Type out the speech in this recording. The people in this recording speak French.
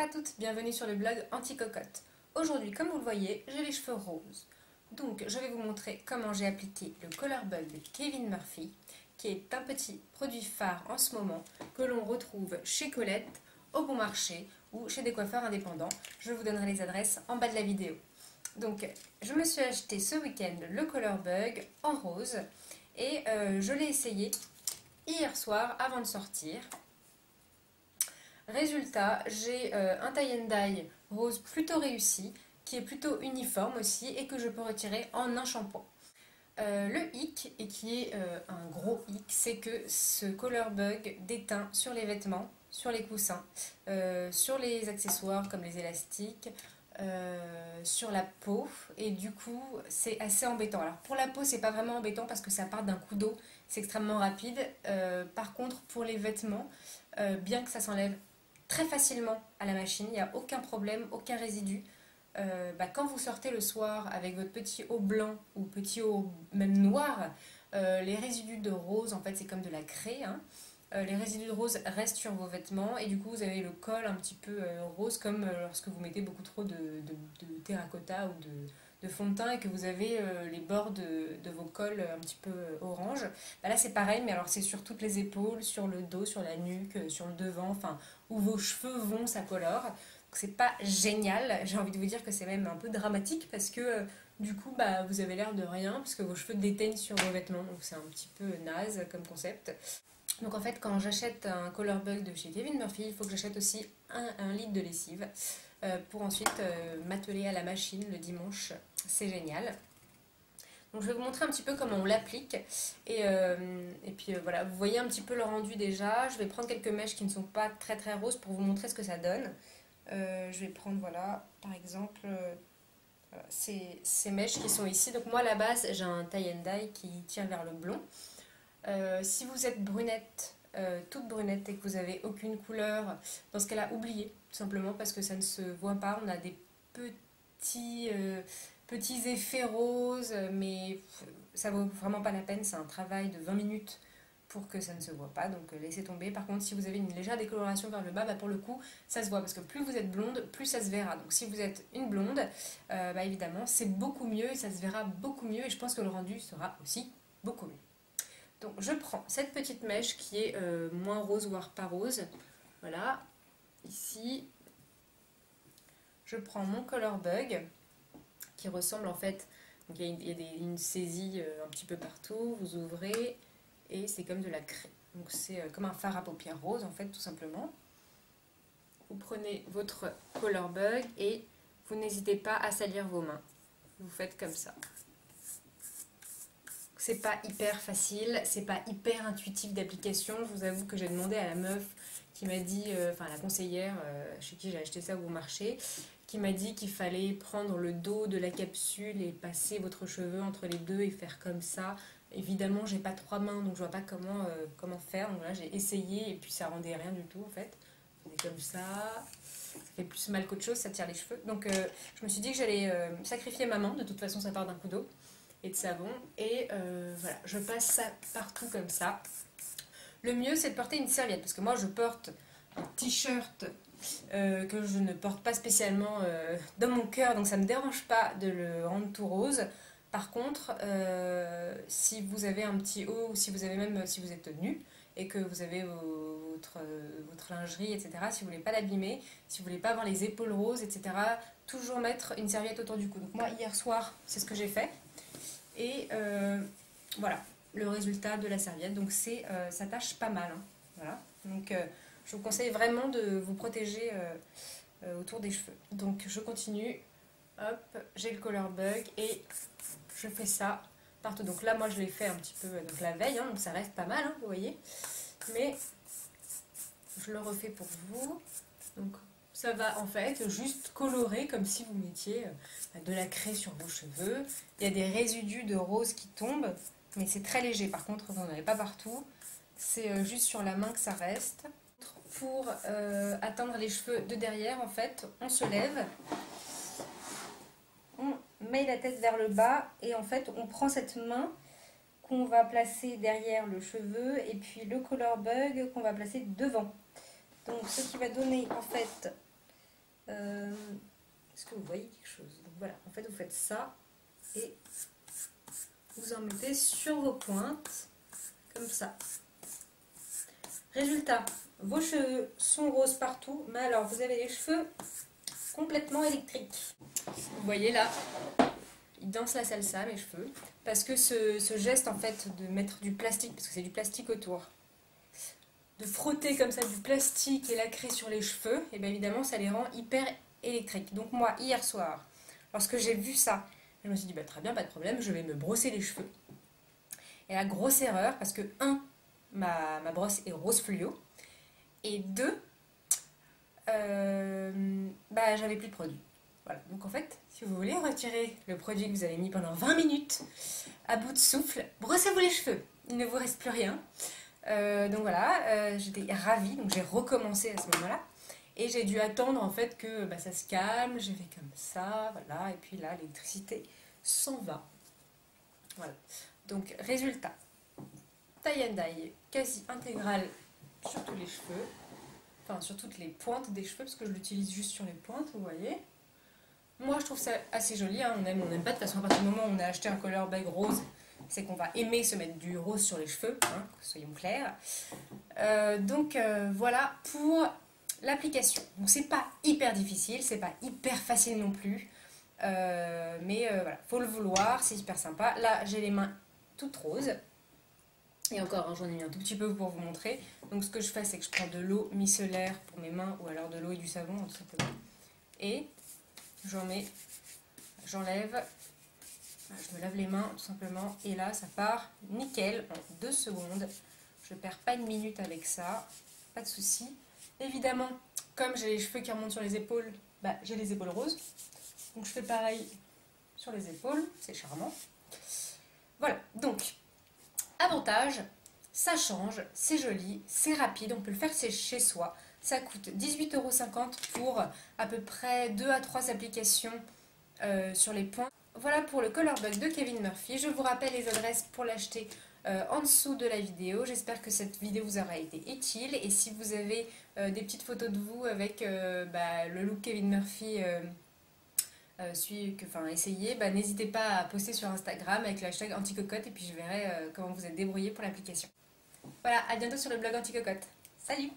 Bonjour à toutes, bienvenue sur le blog Anti-Cocotte. Aujourd'hui, comme vous le voyez, j'ai les cheveux roses. Donc, je vais vous montrer comment j'ai appliqué le Color Bug de Kevin Murphy, qui est un petit produit phare en ce moment que l'on retrouve chez Colette, au bon marché ou chez des coiffeurs indépendants. Je vous donnerai les adresses en bas de la vidéo. Donc, je me suis acheté ce week-end le Color Bug en rose et je l'ai essayé hier soir avant de sortir. Résultat, j'ai un tie and dye rose plutôt réussi, qui est plutôt uniforme aussi et que je peux retirer en un shampoing. Le hic, et qui est un gros hic, c'est que ce Color Bug déteint sur les vêtements, sur les coussins, sur les accessoires comme les élastiques, sur la peau, et du coup c'est assez embêtant. Alors pour la peau c'est pas vraiment embêtant parce que ça part d'un coup d'eau, c'est extrêmement rapide. Par contre pour les vêtements, bien que ça s'enlève très facilement à la machine, il n'y a aucun problème, aucun résidu. Quand vous sortez le soir avec votre petit haut blanc ou petit haut même noir, les résidus de rose, en fait c'est comme de la craie, hein. Les résidus de rose restent sur vos vêtements et du coup vous avez le col un petit peu rose comme lorsque vous mettez beaucoup trop de terracotta ou de fond de teint et que vous avez les bords de vos cols un petit peu orange. Là c'est pareil, mais alors c'est sur toutes les épaules, sur le dos, sur la nuque, sur le devant, enfin où vos cheveux vont ça colore. C'est pas génial, j'ai envie de vous dire que c'est même un peu dramatique parce que du coup vous avez l'air de rien parce que vos cheveux déteignent sur vos vêtements, donc c'est un petit peu naze comme concept. Donc en fait quand j'achète un Color Bug de chez Kevin Murphy, il faut que j'achète aussi un litre de lessive pour ensuite m'atteler à la machine le dimanche, c'est génial. Donc je vais vous montrer un petit peu comment on l'applique et puis voilà, vous voyez un petit peu le rendu déjà. Je vais prendre quelques mèches qui ne sont pas très roses pour vous montrer ce que ça donne. Je vais prendre voilà par exemple voilà, ces mèches qui sont ici. Donc moi à la base j'ai un tie and dye qui tire vers le blond. Si vous êtes brunette, toute brunette et que vous avez aucune couleur, dans ce cas-là, oubliez, tout simplement parce que ça ne se voit pas. On a des petits effets roses, mais ça vaut vraiment pas la peine. C'est un travail de 20 minutes pour que ça ne se voit pas, donc laissez tomber. Par contre, si vous avez une légère décoloration vers le bas, pour le coup, ça se voit parce que plus vous êtes blonde, plus ça se verra. Donc si vous êtes une blonde, évidemment, c'est beaucoup mieux et ça se verra beaucoup mieux et je pense que le rendu sera aussi beaucoup mieux. Donc je prends cette petite mèche qui est moins rose voire pas rose, voilà, ici. Je prends mon Color Bug qui ressemble en fait, donc il y a une saisie un petit peu partout, vous ouvrez et c'est comme de la craie. Donc c'est comme un fard à paupières rose en fait tout simplement. Vous prenez votre Color Bug et vous n'hésitez pas à salir vos mains. Vous faites comme ça. C'est pas hyper facile, c'est pas hyper intuitif d'application. Je vous avoue que j'ai demandé à la meuf qui m'a dit, enfin la conseillère chez qui j'ai acheté ça au bon marché, qui m'a dit qu'il fallait prendre le dos de la capsule et passer votre cheveu entre les deux et faire comme ça. Évidemment, j'ai pas 3 mains donc je vois pas comment faire. Donc là, j'ai essayé et puis ça rendait rien du tout en fait. C'est comme ça fait plus mal qu'autre chose, ça tire les cheveux. Donc je me suis dit que j'allais sacrifier ma main, de toute façon ça part d'un coup d'eau et de savon et voilà, je passe ça partout comme ça. Le mieux c'est de porter une serviette parce que moi je porte un t-shirt que je ne porte pas spécialement dans mon cœur, donc ça ne me dérange pas de le rendre tout rose. Par contre si vous avez un petit haut ou si vous êtes nu et que vous avez votre lingerie, etc., si vous voulez pas l'abîmer, si vous voulez pas avoir les épaules roses, etc., toujours mettre une serviette autour du cou. Donc moi hier soir c'est ce que j'ai fait. Et voilà le résultat de la serviette. Donc ça tâche pas mal, hein. Voilà. Donc je vous conseille vraiment de vous protéger autour des cheveux. Donc je continue. Hop, j'ai le Color Bug et je fais ça partout. Donc là moi je l'ai fait un petit peu donc la veille, hein, donc ça reste pas mal, hein, vous voyez. Mais je le refais pour vous. Donc ça va en fait juste colorer comme si vous mettiez de la craie sur vos cheveux. Il y a des résidus de rose qui tombent, mais c'est très léger. Par contre, vous n'en avez pas partout. C'est juste sur la main que ça reste. Pour atteindre les cheveux de derrière, en fait, on se lève, on met la tête vers le bas et en fait, on prend cette main qu'on va placer derrière le cheveu et puis le Color Bug qu'on va placer devant. Donc ce qui va donner en fait Est-ce que vous voyez quelque chose? Donc voilà, en fait vous faites ça et vous en mettez sur vos pointes, comme ça. Résultat, vos cheveux sont roses partout, mais alors vous avez les cheveux complètement électriques. Vous voyez là, ils dansent la salsa, mes cheveux, parce que ce geste en fait de mettre du plastique, parce que c'est du plastique autour, de frotter comme ça du plastique et la craie sur les cheveux, et bien évidemment ça les rend hyper électriques. Donc moi, hier soir, lorsque j'ai vu ça, je me suis dit bah, très bien, pas de problème, je vais me brosser les cheveux. Et la grosse erreur, parce que ma brosse est rose fluo, et 2, bah, j'avais plus de produit. Voilà. Donc en fait, si vous voulez retirer le produit que vous avez mis pendant 20 minutes à bout de souffle, brossez-vous les cheveux, il ne vous reste plus rien. Donc voilà, j'étais ravie, donc j'ai recommencé à ce moment-là. Et j'ai dû attendre en fait que bah, ça se calme, j'ai fait comme ça, voilà, et puis là l'électricité s'en va. Voilà. Donc résultat, tie and dye quasi intégrale sur tous les cheveux, enfin sur toutes les pointes des cheveux, parce que je l'utilise juste sur les pointes, vous voyez. Moi je trouve ça assez joli, hein. On aime ou on n'aime pas, de toute façon à partir du moment où on a acheté un color bag rose, c'est qu'on va aimer se mettre du rose sur les cheveux, hein, soyons clairs. Voilà pour l'application. Donc c'est pas hyper difficile, c'est pas hyper facile non plus, mais voilà, faut le vouloir, c'est hyper sympa. Là j'ai les mains toutes roses, et encore, hein, j'en ai mis un tout petit peu pour vous montrer. Donc ce que je fais, c'est que je prends de l'eau micellaire pour mes mains, ou alors de l'eau et du savon, tout simplement, et j'en mets, j'enlève. Je me lave les mains tout simplement et là ça part nickel en 2 secondes. Je perds pas une minute avec ça, pas de souci. Évidemment, comme j'ai les cheveux qui remontent sur les épaules, bah, j'ai les épaules roses. Donc je fais pareil sur les épaules, c'est charmant. Voilà, donc avantage, ça change, c'est joli, c'est rapide, on peut le faire chez soi. Ça coûte 18,50 € pour à peu près 2 à 3 applications sur les points. Voilà pour le Color Bug de Kevin Murphy. Je vous rappelle les adresses pour l'acheter en dessous de la vidéo. J'espère que cette vidéo vous aura été utile. Et si vous avez des petites photos de vous avec le look Kevin Murphy essayez, n'hésitez pas à poster sur Instagram avec le hashtag anticocotte et puis je verrai comment vous êtes débrouillé pour l'application. Voilà, à bientôt sur le blog Anticocotte. Salut!